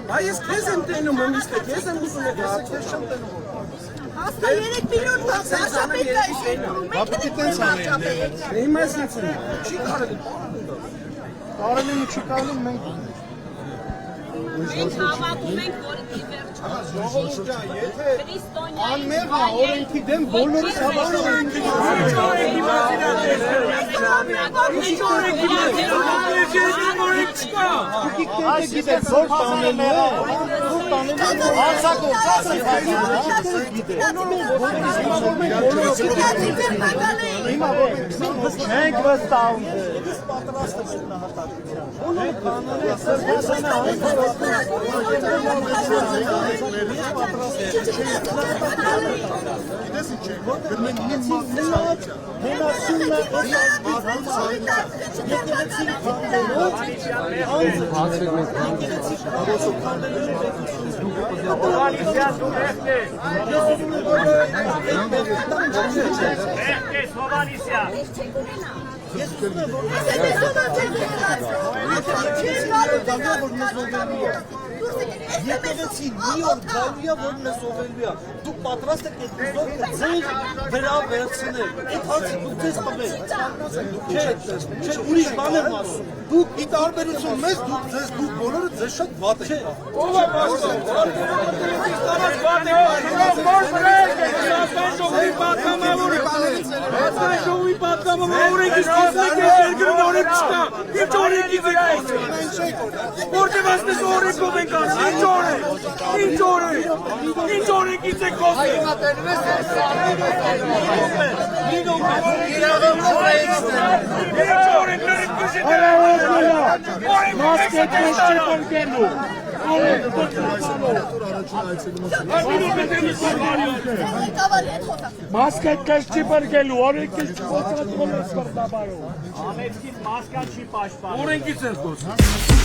Բայց քեզ եմ տենում ումիստ է, քեզ եմ ուզում եք Հաստա 3 միլիոն վարշապետ կա իշխենում, մենք ենք վարշապետ։ Իմ ես ինձ եմ, չի կարելի, կարելի մի չի կարելի, մենք հավաքում ենք, որ ի վերջո անմեղա օրենքի դեմ բոլորս հավանում ենք մենք վստահում Եկեղեցի մի օր գալու որ մեզ ողելվի է, դուք պատրաստ եք այդ ուզով ձեր վրա վերցնել, այդ հարցը դուք ձեզ տվեք, չէ, ուրիշ բան եմ ասում, դուք ի տարբերություն մեզ, դուք բոլորը ձեզ շատ վատ եք Ով է պաշտպան, Շոուի պատգամավորը գիսկիզնիկ է երկրում օրեկ չկա, ինչ օրեկից եք խոսում, որտև ասպես օրեկով ենք ասում, ինչ օրեկից եք խոսում, Մասկա կաշ չի բարգելու, օրենքից չխոսած բոլոր սպրտաբարով Ամենքից մասկա չի պաշտպանում, օրենքից են խոսում